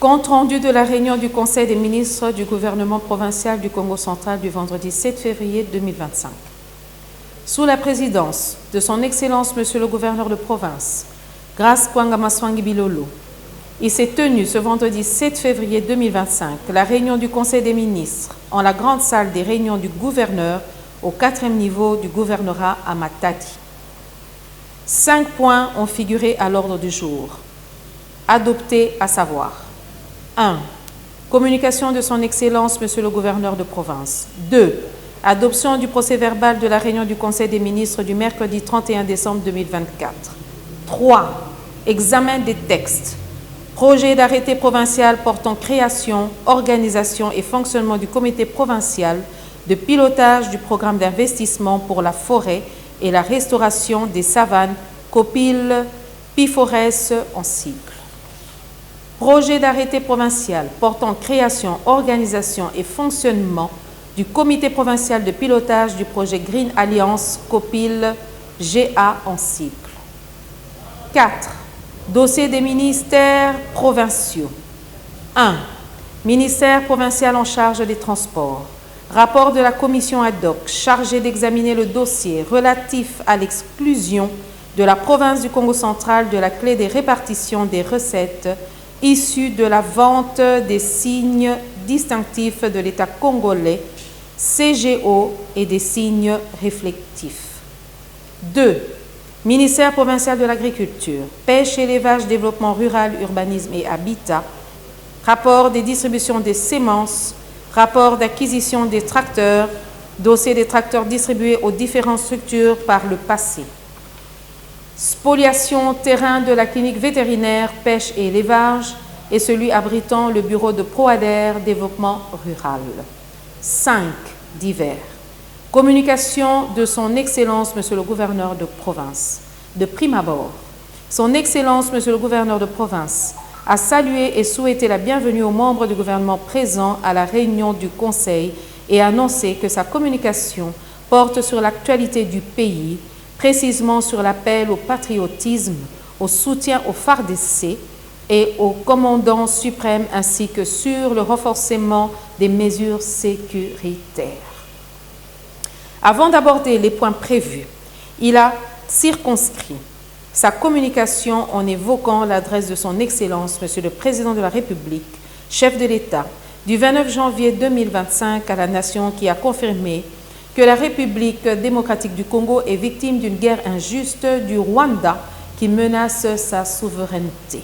Compte rendu de la réunion du Conseil des ministres du gouvernement provincial du Congo central du vendredi 7 février 2025. Sous la présidence de son Excellence Monsieur le gouverneur de province, Grace Kwanga Maswangi Bilolo, il s'est tenu ce vendredi 7 février 2025 la réunion du Conseil des ministres en la grande salle des réunions du gouverneur au 4e niveau du gouvernorat à Matadi. 5 points ont figuré à l'ordre du jour. Adoptés à savoir 1. Communication de son Excellence Monsieur le gouverneur de province. 2. Adoption du procès-verbal de la réunion du Conseil des ministres du mercredi 31 décembre 2024. 3. Examen des textes. Projet d'arrêté provincial portant création, organisation et fonctionnement du comité provincial de pilotage du programme d'investissement pour la forêt et la restauration des savanes Copil Pifores en cycle. Projet d'arrêté provincial portant création, organisation et fonctionnement du comité provincial de pilotage du projet Green Alliance Copil GA en cycle. 4. Dossier des ministères provinciaux. 1. Ministère provincial en charge des transports. Rapport de la commission ad hoc chargée d'examiner le dossier relatif à l'exclusion de la province du Congo central de la clé des répartitions des recettes issues de la vente des signes distinctifs de l'État congolais, CGO, et des signes réflectifs. 2. Ministère provincial de l'Agriculture, Pêche, Élevage, Développement rural, Urbanisme et Habitat. Rapport des distributions des semences. Rapport d'acquisition des tracteurs. Dossier des tracteurs distribués aux différentes structures par le passé. Spoliation terrain de la clinique vétérinaire, pêche et élevage et celui abritant le bureau de Proader, développement rural. 5. Divers. Communication de son Excellence Monsieur le gouverneur de province. De prime abord, son Excellence Monsieur le gouverneur de province a salué et souhaité la bienvenue aux membres du gouvernement présents à la réunion du Conseil et annoncé que sa communication porte sur l'actualité du pays, précisément sur l'appel au patriotisme, au soutien au FARDC et au commandant suprême ainsi que sur le renforcement des mesures sécuritaires. Avant d'aborder les points prévus, il a circonscrit sa communication en évoquant l'adresse de son Excellence, Monsieur le Président de la République, chef de l'État, du 29 janvier 2025 à la nation qui a confirmé que la République démocratique du Congo est victime d'une guerre injuste du Rwanda qui menace sa souveraineté.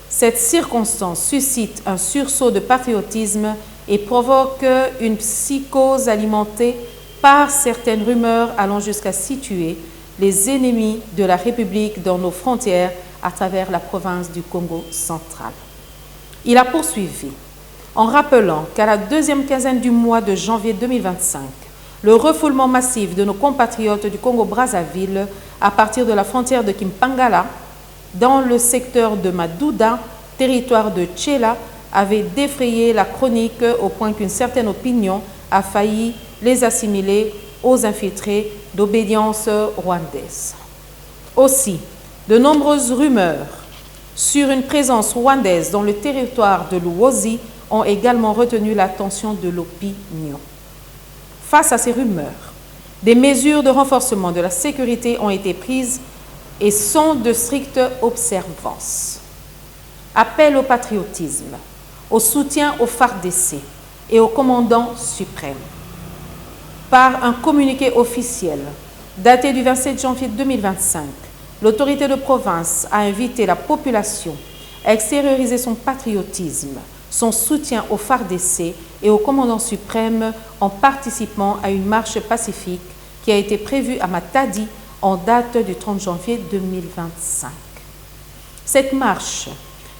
Cette circonstance suscite un sursaut de patriotisme et provoque une psychose alimentée par certaines rumeurs allant jusqu'à situer les ennemis de la République dans nos frontières à travers la province du Congo central. Il a poursuivi en rappelant qu'à la deuxième quinzaine du mois de janvier 2025, le refoulement massif de nos compatriotes du Congo-Brazzaville à partir de la frontière de Kimpangala dans le secteur de Madouda, territoire de Tchela, avait défrayé la chronique au point qu'une certaine opinion a failli les assimiler aux infiltrés d'obédience rwandaise. Aussi, de nombreuses rumeurs sur une présence rwandaise dans le territoire de l'Uozi ont également retenu l'attention de l'opinion. Face à ces rumeurs, des mesures de renforcement de la sécurité ont été prises et sont de stricte observance. Appel au patriotisme, au soutien au FARDC et au commandant suprême. Par un communiqué officiel daté du 27 janvier 2025, l'autorité de province a invité la population à extérioriser son patriotisme, son soutien au FARDC et au commandant suprême en participant à une marche pacifique qui a été prévue à Matadi en date du 30 janvier 2025. Cette marche,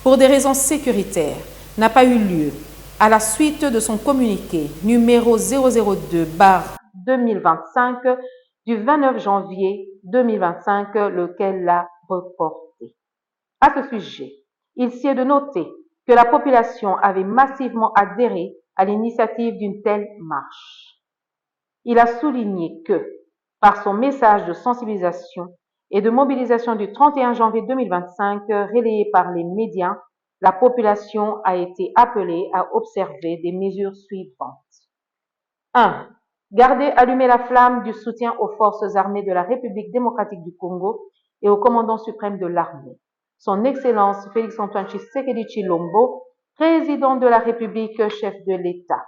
pour des raisons sécuritaires, n'a pas eu lieu à la suite de son communiqué numéro 002/2025 du 29 janvier 2025, lequel l'a reporté. À ce sujet, il sied de noter que la population avait massivement adhéré à l'initiative d'une telle marche. Il a souligné que, par son message de sensibilisation et de mobilisation du 31 janvier 2025 relayé par les médias, La population a été appelée à observer des mesures suivantes. 1. Garder allumée la flamme du soutien aux forces armées de la République démocratique du Congo et au commandant suprême de l'armée, son Excellence Félix-Antoine Tshisekedi Tshilombo, président de la République, chef de l'État.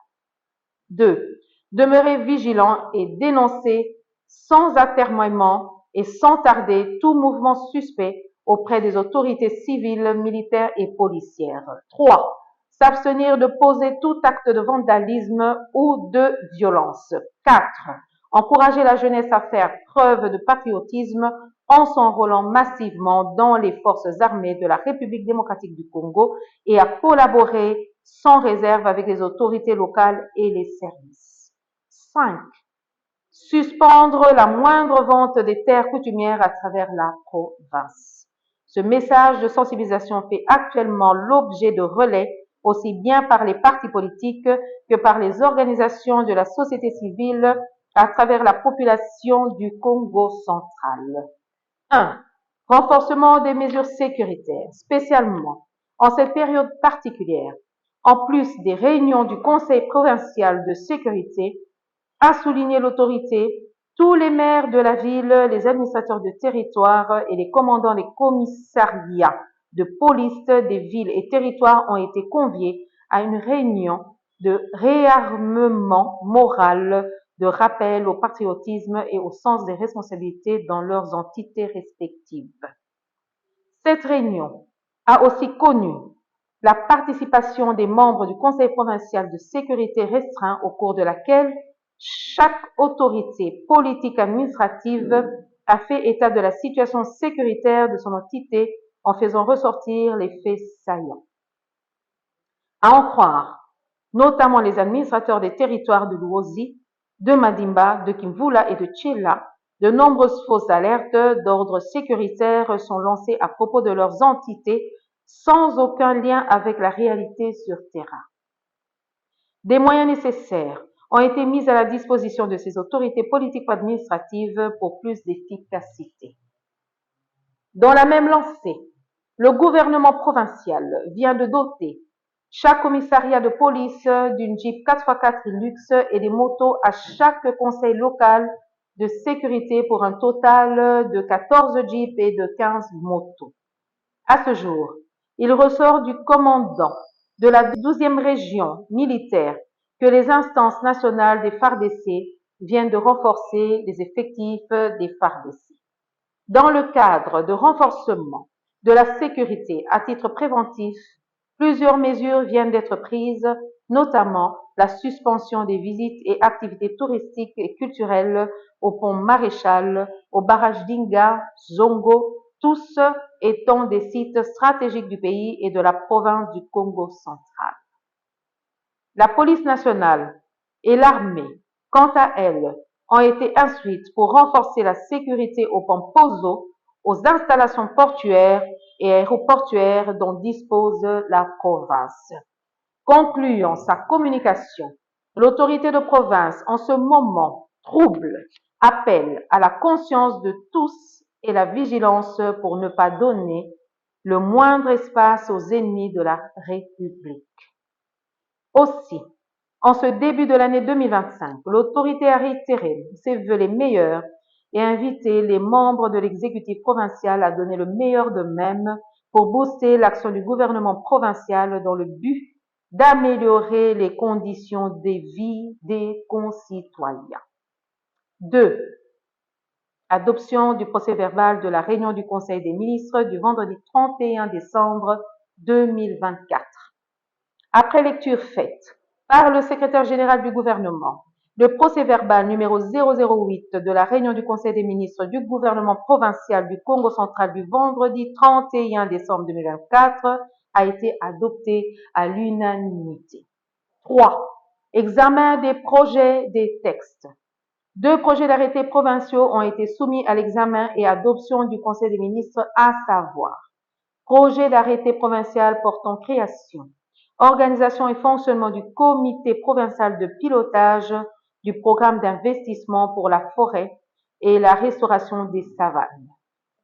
2. Demeurer vigilant et dénoncer sans atermoiement et sans tarder tout mouvement suspect auprès des autorités civiles, militaires et policières. 3. S'abstenir de poser tout acte de vandalisme ou de violence. 4. Encourager la jeunesse à faire preuve de patriotisme en s'enrôlant massivement dans les forces armées de la République démocratique du Congo et à collaborer sans réserve avec les autorités locales et les services. 5. Suspendre la moindre vente des terres coutumières à travers la province. Ce message de sensibilisation fait actuellement l'objet de relais aussi bien par les partis politiques que par les organisations de la société civile à travers la population du Congo central. 1. Renforcement des mesures sécuritaires, spécialement en cette période particulière, en plus des réunions du Conseil provincial de sécurité, a souligné l'autorité, tous les maires de la ville, les administrateurs de territoire et les commandants des commissariats de police des villes et territoires ont été conviés à une réunion de réarmement moral, de rappel au patriotisme et au sens des responsabilités dans leurs entités respectives. Cette réunion a aussi connu la participation des membres du Conseil provincial de sécurité restreint au cours de laquelle chaque autorité politique administrative a fait état de la situation sécuritaire de son entité en faisant ressortir les faits saillants. À en croire, notamment les administrateurs des territoires de Luozi, de Madimba, de Kimvula et de Tchela, de nombreuses fausses alertes d'ordre sécuritaire sont lancées à propos de leurs entités sans aucun lien avec la réalité sur terrain. Des moyens nécessaires ont été mis à la disposition de ces autorités politiques ou administratives pour plus d'efficacité. Dans la même lancée, le gouvernement provincial vient de doter chaque commissariat de police d'une Jeep 4x4 Hilux et des motos à chaque conseil local de sécurité pour un total de 14 Jeeps et de 15 motos. À ce jour, il ressort du commandant de la 12e région militaire que les instances nationales des FARDC viennent de renforcer les effectifs des FARDC. Dans le cadre de renforcement de la sécurité à titre préventif, plusieurs mesures viennent d'être prises, notamment la suspension des visites et activités touristiques et culturelles au pont Maréchal, au barrage d'Inga, Zongo, tous étant des sites stratégiques du pays et de la province du Congo central. La police nationale et l'armée, quant à elles, ont été instruites pour renforcer la sécurité au pont Pozo, aux installations portuaires et aéroportuaires dont dispose la province. Concluant sa communication, l'autorité de province, en ce moment trouble, appelle à la conscience de tous et la vigilance pour ne pas donner le moindre espace aux ennemis de la République. Aussi, en ce début de l'année 2025, l'autorité a réitéré ses vœux les meilleurs et invité les membres de l'exécutif provincial à donner le meilleur d'eux-mêmes pour booster l'action du gouvernement provincial dans le but d'améliorer les conditions de vie des concitoyens. 2. Adoption du procès-verbal de la réunion du Conseil des ministres du vendredi 31 décembre 2024. Après lecture faite par le secrétaire général du gouvernement, le procès-verbal numéro 008 de la réunion du Conseil des ministres du gouvernement provincial du Congo central du vendredi 31 décembre 2024 a été adopté à l'unanimité. 3. Examen des projets des textes. 2 projets d'arrêtés provinciaux ont été soumis à l'examen et adoption du Conseil des ministres, à savoir projet d'arrêté provincial portant création, organisation et fonctionnement du comité provincial de pilotage du programme d'investissement pour la forêt et la restauration des savanes.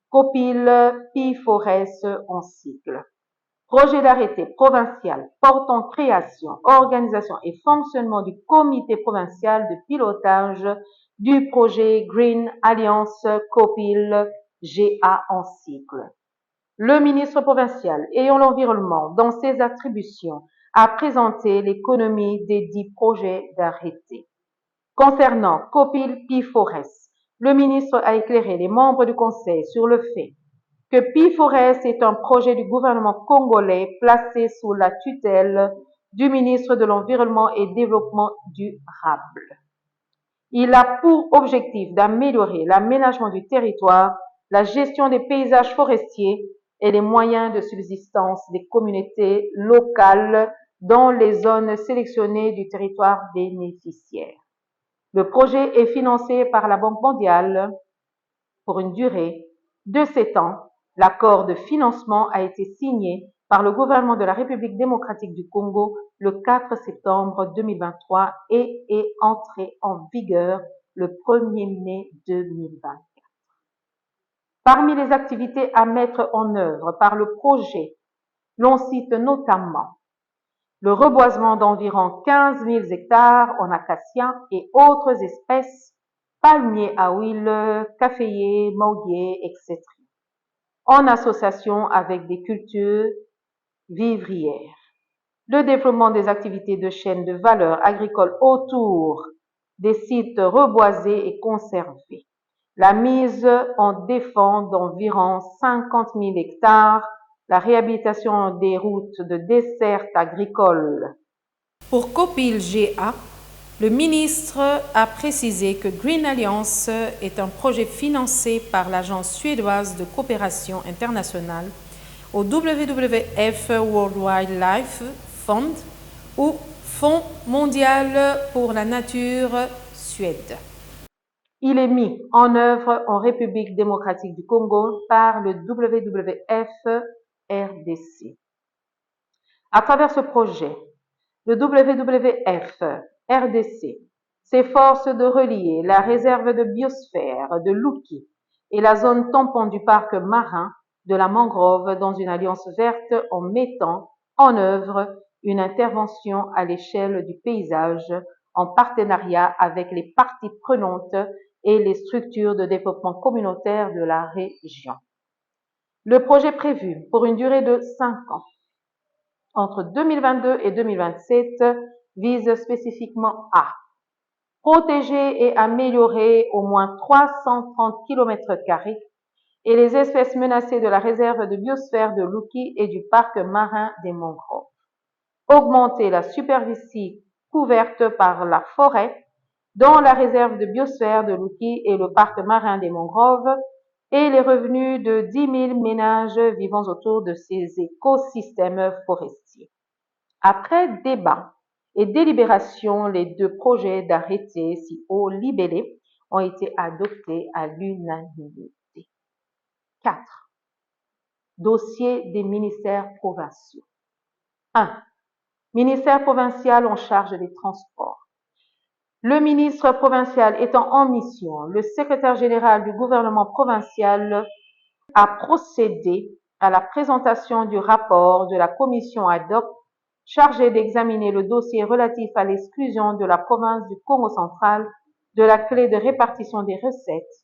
COPIL, PIFORES en sigle. Projet d'arrêté provincial portant création, organisation et fonctionnement du comité provincial de pilotage du projet Green Alliance COPIL GA en cycle. Le ministre provincial ayant l'environnement dans ses attributions a présenté l'économie des 10 projets d'arrêté. Concernant COPIL PIFORES, le ministre a éclairé les membres du conseil sur le fait que PIFORES est un projet du gouvernement congolais placé sous la tutelle du ministre de l'Environnement et Développement durable. Il a pour objectif d'améliorer l'aménagement du territoire, la gestion des paysages forestiers et les moyens de subsistance des communautés locales dans les zones sélectionnées du territoire bénéficiaire. Le projet est financé par la Banque mondiale pour une durée de 7 ans. L'accord de financement a été signé par le gouvernement de la République démocratique du Congo le 4 septembre 2023 et est entré en vigueur le 1er mai 2024. Parmi les activités à mettre en œuvre par le projet, l'on cite notamment le reboisement d'environ 15 000 hectares en acacias et autres espèces, palmiers à huile, caféiers, manguiers, etc., en association avec des cultures vivrières. Le développement des activités de chaîne de valeur agricole autour des sites reboisés et conservés. La mise en défense d'environ 50 000 hectares, la réhabilitation des routes de desserte agricole. Pour COPIL GA, le ministre a précisé que Green Alliance est un projet financé par l'Agence suédoise de coopération internationale au WWF World Wildlife Fund ou Fonds mondial pour la nature Suède. Il est mis en œuvre en République démocratique du Congo par le WWF RDC. À travers ce projet, le WWF RDC s'efforce de relier la réserve de biosphère de Luki et la zone tampon du parc marin de la mangrove dans une alliance verte en mettant en œuvre une intervention à l'échelle du paysage en partenariat avec les parties prenantes et les structures de développement communautaire de la région. Le projet prévu pour une durée de 5 ans entre 2022 et 2027 vise spécifiquement à protéger et améliorer au moins 330 km² et les espèces menacées de la réserve de biosphère de Luki et du parc marin des mangroves, augmenter la superficie couverte par la forêt dans la réserve de biosphère de Luki et le parc marin des mangroves et les revenus de 10 000 ménages vivant autour de ces écosystèmes forestiers. Après débat et délibération, les 2 projets d'arrêté si haut libellés ont été adoptés à l'unanimité. 4. Dossier des ministères provinciaux. 1. Ministère provincial en charge des transports. Le ministre provincial étant en mission, le secrétaire général du gouvernement provincial a procédé à la présentation du rapport de la commission ad hoc chargée d'examiner le dossier relatif à l'exclusion de la province du Congo central de la clé de répartition des recettes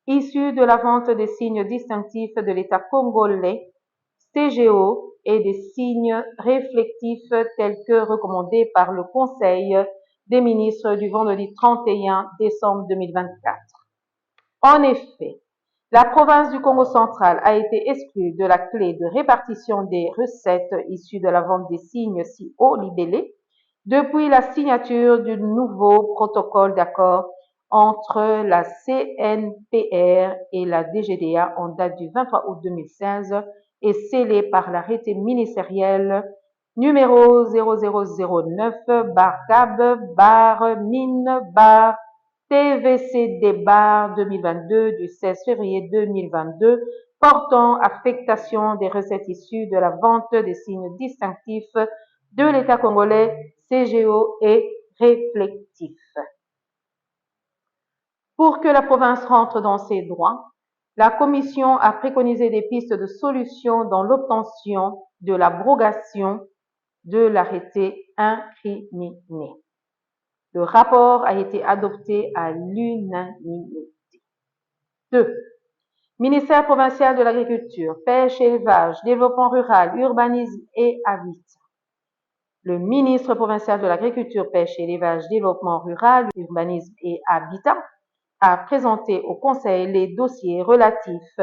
issues de la vente des signes distinctifs de l'État congolais, CGO, et des signes réflectifs tels que recommandés par le Conseil des ministres du vendredi 31 décembre 2024. En effet, la province du Congo central a été exclue de la clé de répartition des recettes issues de la vente des signes si haut libellés depuis la signature du nouveau protocole d'accord entre la CNPR et la DGDA en date du 23 août 2016 et scellé par l'arrêté ministériel numéro 0009/CAB/MIN/TVCD/2022 du 16 février 2022 portant affectation des recettes issues de la vente des signes distinctifs de l'État congolais, CGO et réflectifs. Pour que la province rentre dans ses droits, La Commission a préconisé des pistes de solutions dans l'obtention de l'abrogation de l'arrêté incriminé. Le rapport a été adopté à l'unanimité. 2. Ministère provincial de l'Agriculture, Pêche et Élevage, Développement rural, Urbanisme et Habitat. Le ministre provincial de l'Agriculture, Pêche et Élevage, Développement rural, Urbanisme et Habitat a présenté au Conseil les dossiers relatifs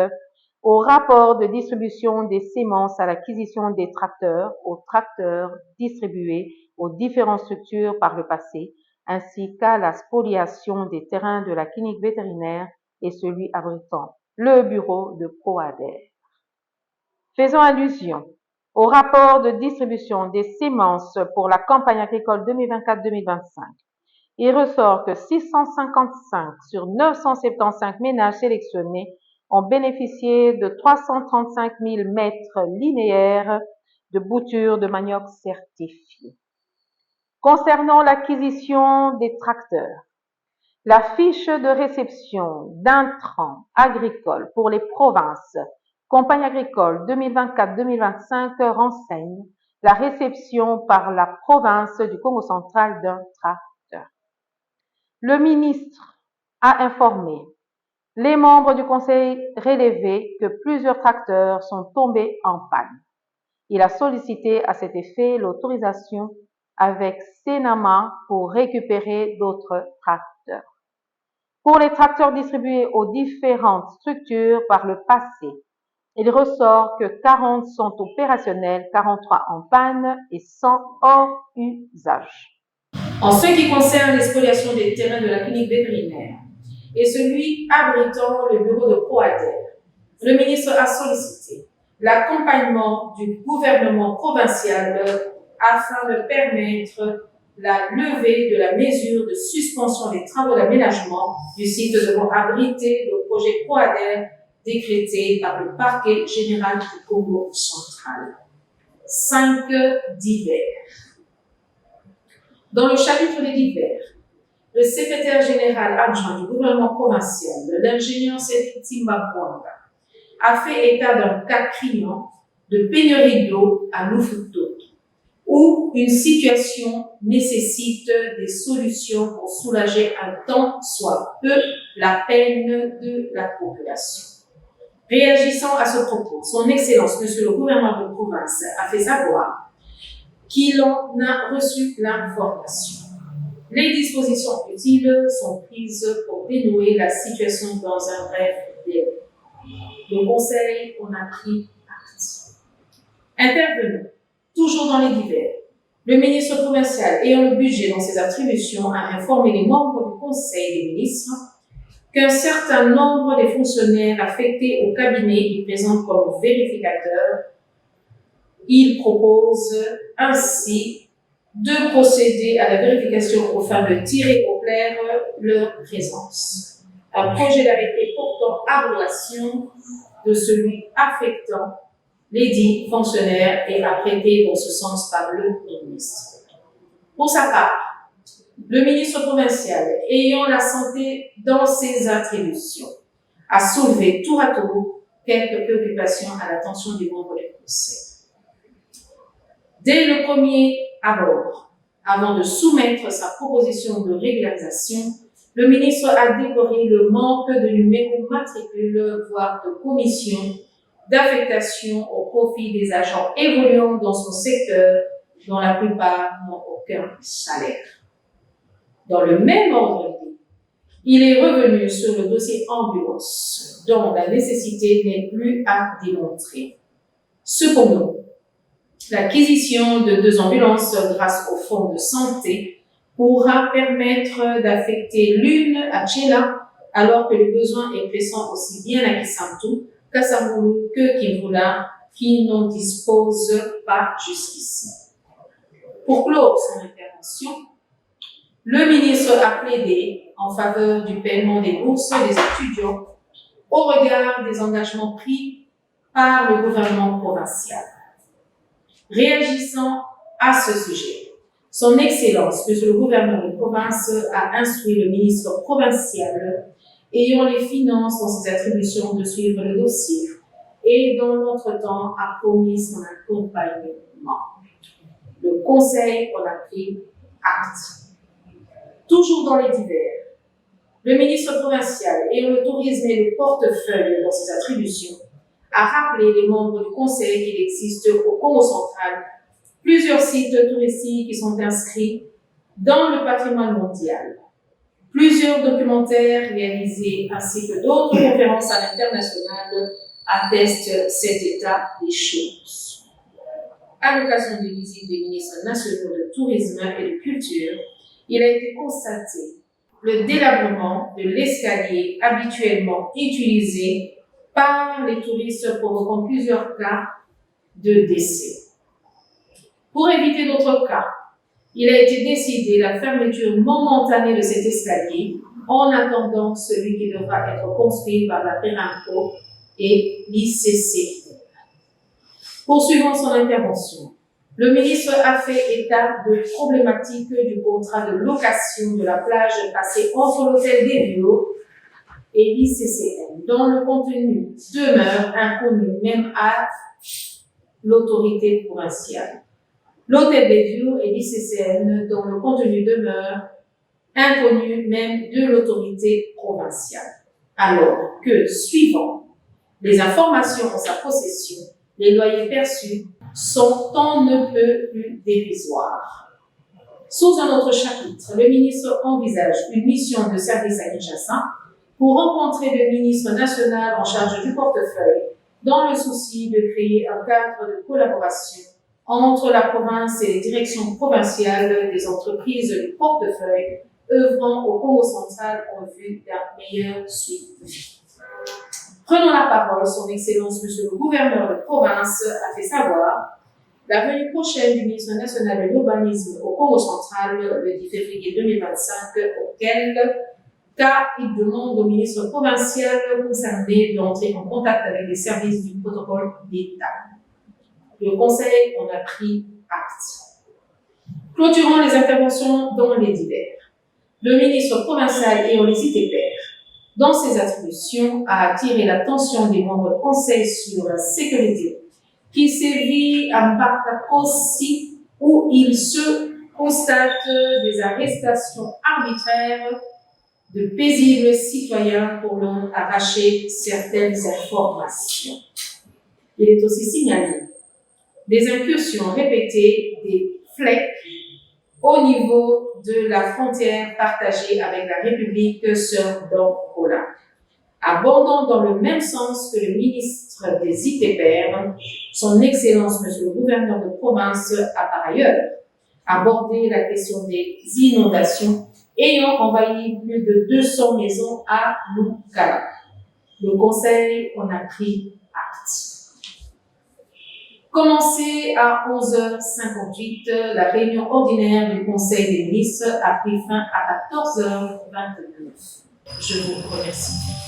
au rapport de distribution des semences à l'acquisition des tracteurs, aux tracteurs distribués aux différentes structures par le passé, ainsi qu'à la spoliation des terrains de la clinique vétérinaire et celui abritant le bureau de ProADER. Faisons allusion au rapport de distribution des semences pour la campagne agricole 2024-2025. Il ressort que 655 sur 975 ménages sélectionnés ont bénéficié de 335 000 mètres linéaires de boutures de manioc certifiées. Concernant l'acquisition des tracteurs, la fiche de réception d'intrants agricoles pour les provinces Campagne agricole 2024-2025 renseigne la réception par la province du Congo central d'un tracteur. Le ministre a informé les membres du conseil relevé que plusieurs tracteurs sont tombés en panne. Il a sollicité à cet effet l'autorisation avec Sénama pour récupérer d'autres tracteurs. Pour les tracteurs distribués aux différentes structures par le passé, il ressort que 40 sont opérationnels, 43 en panne et 100 hors usage. En ce qui concerne l'expoliation des terrains de la clinique vétérinaire et celui abritant le bureau de ProADER, le ministre a sollicité l'accompagnement du gouvernement provincial afin de permettre la levée de la mesure de suspension des travaux d'aménagement du site devant abriter le projet ProADER décrété par le parquet général du Congo central. 5 divers. Dans le chapitre des divers, le secrétaire général adjoint du gouvernement provincial, l'ingénieur Cédric Timbabwanga, a fait état d'un cas criant de pénurie d'eau à Loufuto, où une situation nécessite des solutions pour soulager un tant soit peu la peine de la population. Réagissant à ce propos, son Excellence, Monsieur le gouverneur de province, a fait savoir qu'il en a reçu l'information. Les dispositions utiles sont prises pour dénouer la situation dans un bref délai. Le Conseil en a pris partie. Intervenant, toujours dans les divers, le ministre provincial ayant le budget dans ses attributions a informé les membres du Conseil des ministres qu'un certain nombre des fonctionnaires affectés au cabinet y présentent comme vérificateurs. Il propose ainsi de procéder à la vérification aux fins de tirer au clair leur présence. Un projet d'arrêté portant abrogation de celui affectant les dits fonctionnaires est apprêté dans ce sens par le ministre. Pour sa part, le ministre provincial, ayant la santé dans ses attributions, a soulevé tour à tour quelques préoccupations à l'attention des membres du Conseil. Dès le premier abord, avant de soumettre sa proposition de régularisation, le ministre a déploré le manque de numéros matricules, voire de commissions d'affectation au profit des agents évoluant dans son secteur, dont la plupart n'ont aucun salaire. Dans le même ordre d'idée, il est revenu sur le dossier ambulance, dont la nécessité n'est plus à démontrer. Cependant, l'acquisition de 2 ambulances grâce au fonds de santé pourra permettre d'affecter l'une à Tchela, alors que le besoin est pressant aussi bien à Kisantu, Kasamoulou que Kimvula, qui n'en disposent pas jusqu'ici. Pour clore son intervention, le ministre a plaidé en faveur du paiement des bourses des étudiants au regard des engagements pris par le gouvernement provincial. Réagissant à ce sujet, son Excellence, Monsieur le gouverneur de province, a instruit le ministre provincial ayant les finances dans ses attributions de suivre le dossier et dans l'entretemps a promis son accompagnement. Le Conseil en a pris acte. Toujours dans les divers, le ministre provincial ayant le tourisme et le portefeuille dans ses attributions a rappelé les membres du Conseil qu'il existe au Congo central plusieurs sites touristiques qui sont inscrits dans le patrimoine mondial. Plusieurs documentaires réalisés ainsi que d'autres conférences à l'international attestent cet état des choses. À l'occasion des visites des ministres nationaux de tourisme et de culture, il a été constaté le délabrement de l'escalier habituellement utilisé par les touristes provoquant plusieurs cas de décès. Pour éviter d'autres cas, il a été décidé la fermeture momentanée de cet escalier en attendant celui qui devra être construit par la PERINCO et l'ICC. Poursuivant son intervention, le ministre a fait état de problématiques du contrat de location de la plage passé entre l'hôtel des Vieux et l'ICCN, dont le contenu demeure inconnu même à l'autorité provinciale. L'hôtel des Vieux et l'ICCN, dont le contenu demeure inconnu même de l'autorité provinciale. Alors que, suivant les informations en sa possession, les loyers perçus sont on ne peut plus dérisoires. Sous un autre chapitre, le ministre envisage une mission de service à Kinshasa pour rencontrer le ministre national en charge du portefeuille dans le souci de créer un cadre de collaboration entre la province et les directions provinciales des entreprises du portefeuille œuvrant au Congo central en vue d'un meilleur suivi. Prenant la parole, son Excellence, Monsieur le gouverneur de province, a fait savoir la venue prochaine du ministre national de l'urbanisme au Congo central le 10 février 2025, auquel cas il demande au ministre provincial concerné d'entrer en contact avec les services du protocole d'État. Le Conseil en a pris acte. Clôturant les interventions dans les divers, le ministre provincial ayant les ITPR dans ses attributions a attiré l'attention des membres du Conseil sur la sécurité qui sévit à Mbakakosi où il se constate des arrestations arbitraires de paisibles citoyens pour leur arracher certaines informations. Il est aussi signalé des incursions répétées des FLEC au niveau de la frontière partagée avec la République sœur d'Angola. Abondant dans le même sens que le ministre des ITPR, son Excellence, Monsieur le gouverneur de province, a par ailleurs abordé la question des inondations ayant envahi plus de 200 maisons à Lukala. Le Conseil en a pris acte. Commencée à 11h58, la réunion ordinaire du Conseil des ministres a pris fin à 14h29. Je vous remercie.